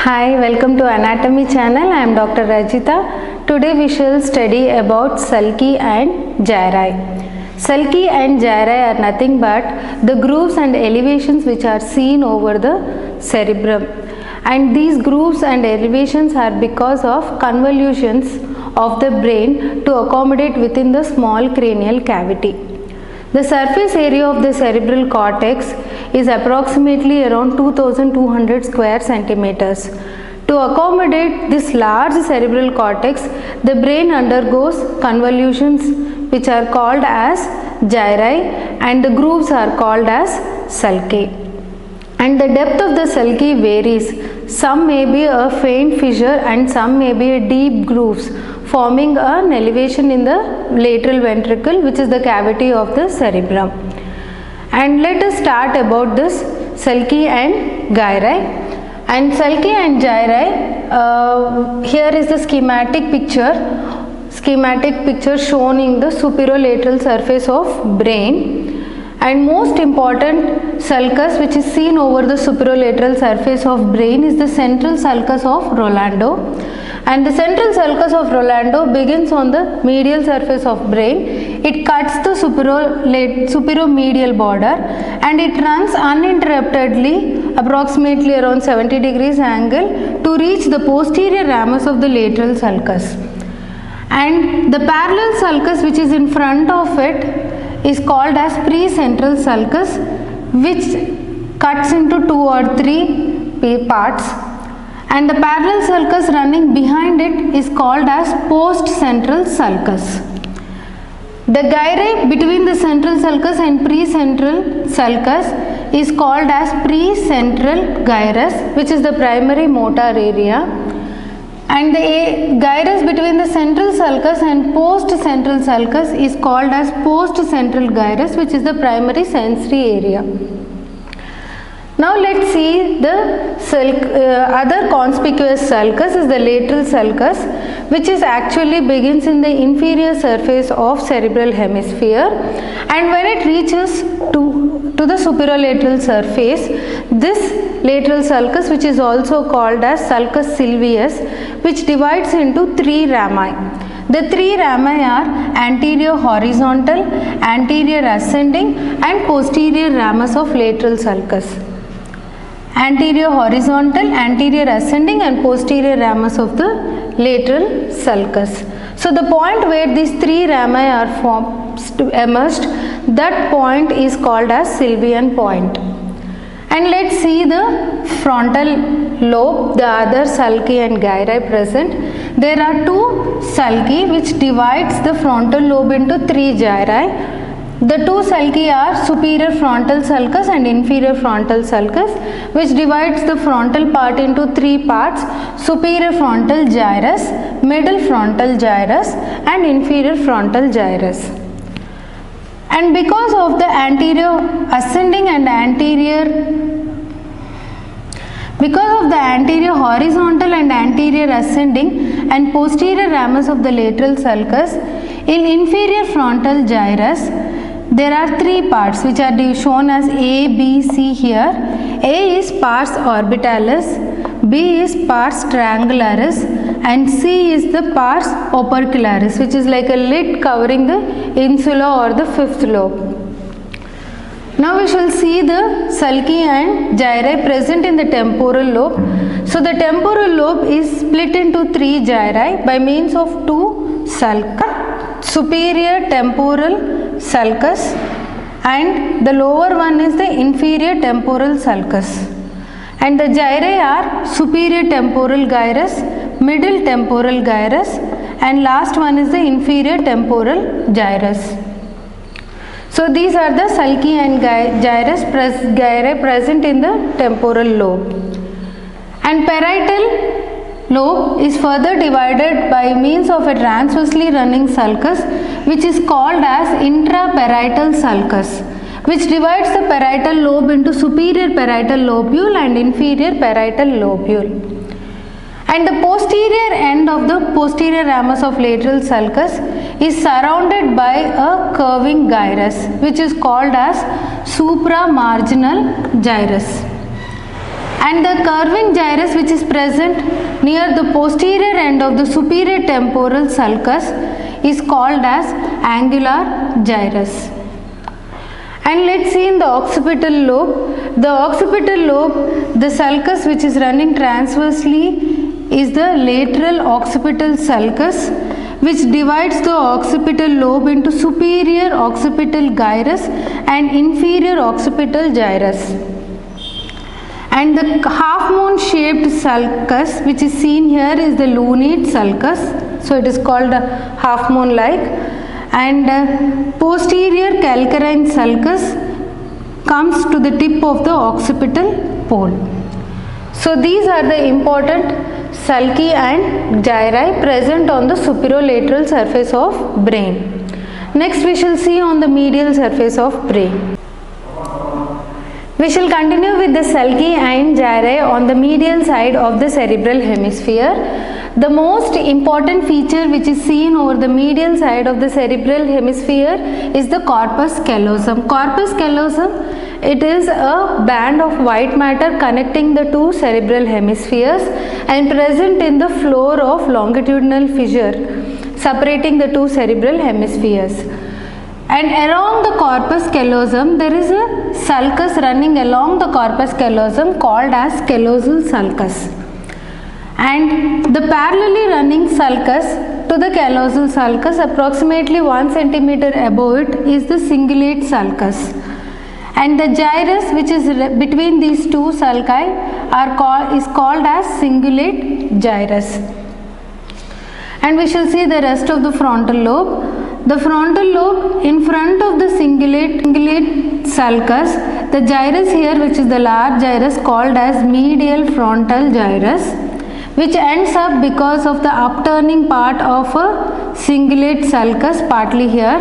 Hi, welcome to Anatomy channel. I am Dr. Rajita. Today we shall study about sulci and gyri. Sulci and gyri are nothing but the grooves and elevations which are seen over the cerebrum. And these grooves and elevations are because of convolutions of the brain to accommodate within the small cranial cavity. The surface area of the cerebral cortex is approximately around 2200 square centimeters. To accommodate this large cerebral cortex, the brain undergoes convolutions which are called as gyri and the grooves are called as sulci. And the depth of the sulci varies. Some may be a faint fissure and some may be a deep grooves, forming an elevation in the lateral ventricle, which is the cavity of the cerebrum. And let us start about this sulci and gyri. And sulci and gyri, here is the schematic picture showing the superolateral surface of brain. And most important sulcus which is seen over the superolateral surface of brain is the central sulcus of Rolando. And the central sulcus of Rolando begins on the medial surface of brain. It cuts the superomedial border and it runs uninterruptedly approximately around 70 degrees angle to reach the posterior ramus of the lateral sulcus. And the parallel sulcus which is in front of it is called as precentral sulcus, which cuts into 2 or 3 parts, and the parallel sulcus running behind it is called as postcentral sulcus. The gyri between the central sulcus and precentral sulcus is called as precentral gyrus, which is the primary motor area. And the gyrus between the central sulcus and postcentral sulcus is called as postcentral gyrus, which is the primary sensory area. Now let's see the other conspicuous sulcus is the lateral sulcus, which is actually begins in the inferior surface of cerebral hemisphere, and when it reaches to the superolateral surface, this lateral sulcus, which is also called as sulcus sylvius, which divides into 3 rami. The 3 rami are anterior horizontal, anterior ascending and posterior ramus of lateral sulcus. Anterior horizontal, anterior ascending and posterior ramus of the lateral sulcus. So the point where these 3 rami are emerged, that point is called as Sylvian point. And let's see the frontal lobe, the other sulci and gyri present. There are 2 sulci which divides the frontal lobe into 3 gyri. The 2 sulci are superior frontal sulcus and inferior frontal sulcus, which divides the frontal part into 3 parts: superior frontal gyrus, middle frontal gyrus and inferior frontal gyrus. And because of the anterior ascending and anterior horizontal and anterior ascending and posterior ramus of the lateral sulcus, in inferior frontal gyrus there are 3 parts which are shown as A, B, C here. A is pars orbitalis, B is pars triangularis and C is the pars opercularis, which is like a lid covering the insula or the 5th lobe. Now we shall see the sulci and gyri present in the temporal lobe. So the temporal lobe is split into 3 gyri by means of 2 sulci. Superior temporal sulcus and the lower one is the inferior temporal sulcus. And the gyri are superior temporal gyrus, middle temporal gyrus and last one is the inferior temporal gyrus. So these are the sulci and gyri present in the temporal lobe. And parietal lobe is further divided by means of a transversely running sulcus, which is called as intraparietal sulcus, which divides the parietal lobe into superior parietal lobule and inferior parietal lobule. And the posterior end of the posterior ramus of lateral sulcus is surrounded by a curving gyrus, which is called as supramarginal gyrus. and the curving gyrus which is present near the posterior end of the superior temporal sulcus is called as angular gyrus. And let's see in the occipital lobe. The occipital lobe, the sulcus which is running transversely is the lateral occipital sulcus, which divides the occipital lobe into superior occipital gyrus and inferior occipital gyrus. And the half moon shaped sulcus which is seen here is the lunate sulcus, so it is called a half moon like. And posterior calcarine sulcus comes to the tip of the occipital pole. So these are the important sulci and gyri present on the superolateral surface of brain. Next we shall see on the medial surface of brain. We shall continue with the sulci and gyri on the medial side of the cerebral hemisphere. The most important feature which is seen over the medial side of the cerebral hemisphere is the corpus callosum. Corpus callosum, it is a band of white matter connecting the two cerebral hemispheres and present in the floor of longitudinal fissure separating the two cerebral hemispheres. And along the corpus callosum there is a sulcus running along the corpus callosum called as callosal sulcus. And the parallelly running sulcus to the callosal sulcus approximately 1 centimeter above it is the cingulate sulcus. And the gyrus which is between these two sulci is called as cingulate gyrus. And we shall see the rest of the frontal lobe. The frontal lobe in front of the cingulate sulcus, the gyrus here which is the large gyrus called as medial frontal gyrus, which ends up because of the upturning part of a cingulate sulcus partly here,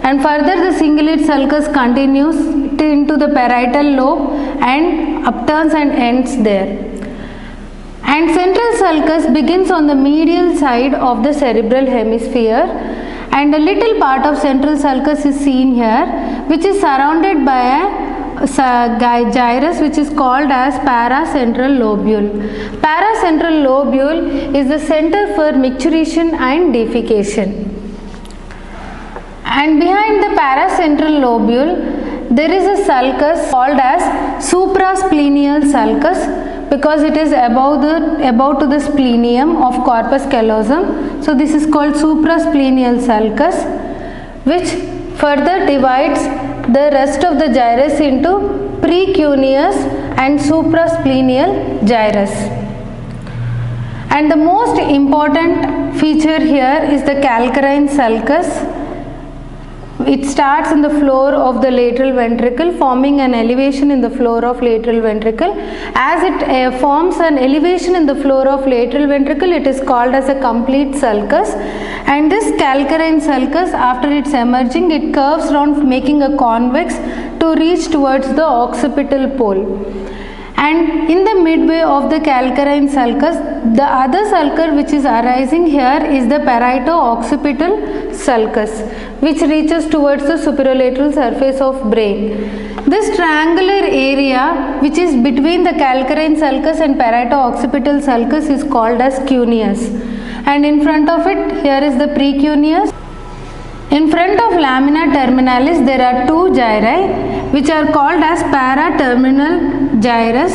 and further the cingulate sulcus continues into the parietal lobe and upturns and ends there. And central sulcus begins on the medial side of the cerebral hemisphere, and a little part of central sulcus is seen here, which is surrounded by a gyrus which is called as paracentral lobule. Paracentral lobule is the center for micturition and defecation. And behind the paracentral lobule there is a sulcus called as suprasplenial sulcus because it is above to the splenium of corpus callosum. So this is called suprasplenial sulcus, which further divides the rest of the gyrus into precuneus and suprasplenial gyrus. And the most important feature here is the calcarine sulcus. It starts in the floor of the lateral ventricle, forming an elevation in the floor of lateral ventricle. As it forms an elevation in the floor of lateral ventricle, it is called as a complete sulcus. And this calcarine sulcus, after its emerging, it curves around making a convex to reach towards the occipital pole. And in the midway of the calcarine sulcus, the other sulcus which is arising here is the parieto-occipital sulcus, which reaches towards the superolateral surface of brain. This triangular area which is between the calcarine sulcus and parieto-occipital sulcus is called as cuneus. And in front of it, here is the precuneus. In front of lamina terminalis there are two gyri which are called as paraterminal gyrus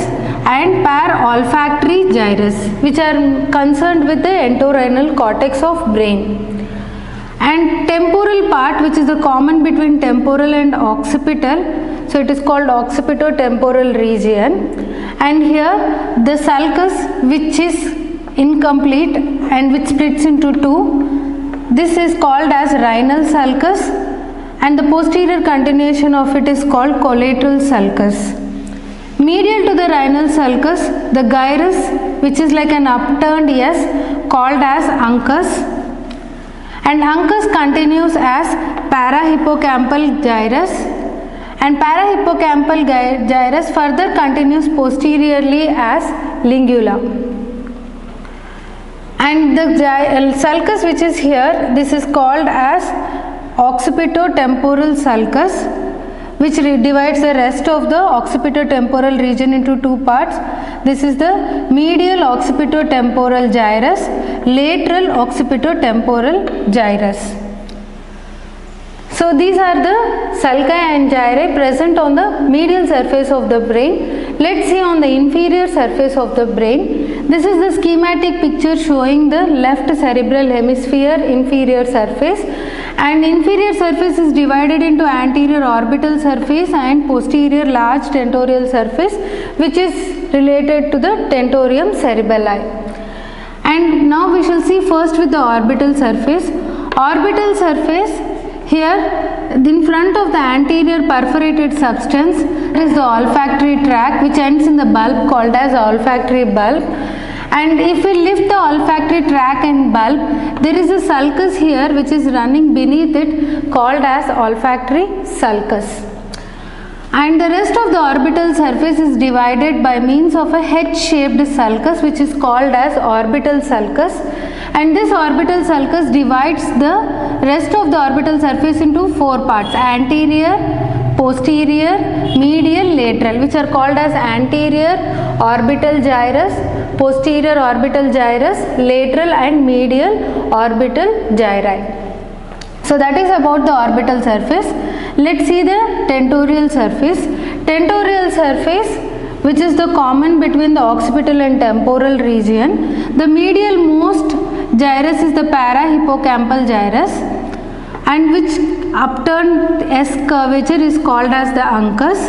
and parolfactory gyrus, which are concerned with the entorhinal cortex of brain. And temporal part, which is the common between temporal and occipital, so it is called occipitotemporal region. And here the sulcus which is incomplete and which splits into two, this is called as rhinal sulcus, and the posterior continuation of it is called collateral sulcus. Medial to the rhinal sulcus, the gyrus which is like an upturned S called as uncus, and uncus continues as parahippocampal gyrus, and parahippocampal gyrus further continues posteriorly as lingula. And the sulcus which is here, this is called as occipitotemporal sulcus, which divides the rest of the occipitotemporal region into two parts. This is the medial occipitotemporal gyrus, lateral occipitotemporal gyrus. So these are the sulci and gyri present on the medial surface of the brain. Let's see on the inferior surface of the brain. This is the schematic picture showing the left cerebral hemisphere inferior surface, and inferior surface is divided into anterior orbital surface and posterior large tentorial surface, which is related to the tentorium cerebelli. And now we shall see first with the orbital surface. Orbital surface, here in front of the anterior perforated substance is the olfactory tract, which ends in the bulb called as olfactory bulb. And if we lift the olfactory tract and bulb, there is a sulcus here which is running beneath it called as olfactory sulcus. And the rest of the orbital surface is divided by means of a head-shaped sulcus, which is called as orbital sulcus. And this orbital sulcus divides the rest of the orbital surface into four parts: anterior, posterior, medial, lateral, which are called as anterior orbital gyrus, posterior orbital gyrus, lateral and medial orbital gyri. So that is about the orbital surface. Let's see the tentorial surface. Tentorial surface, which is the common between the occipital and temporal region. The medial most gyrus is the parahippocampal gyrus, and which upturned S curvature is called as the uncus,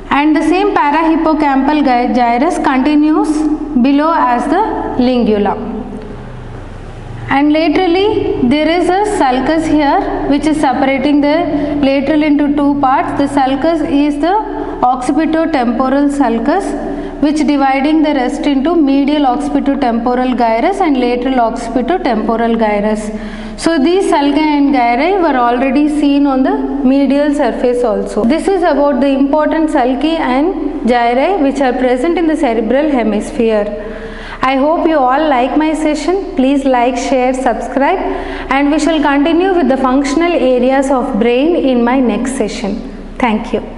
and the same parahippocampal gyrus continues below as the lingula. And laterally there is a sulcus here which is separating the lateral into two parts. The sulcus is the occipitotemporal sulcus, which dividing the rest into medial occipitotemporal gyrus and lateral occipitotemporal gyrus. So these sulci and gyri were already seen on the medial surface also. This is about the important sulci and gyri which are present in the cerebral hemisphere. I hope you all like my session. Please like, share, subscribe, and we shall continue with the functional areas of brain in my next session. Thank you.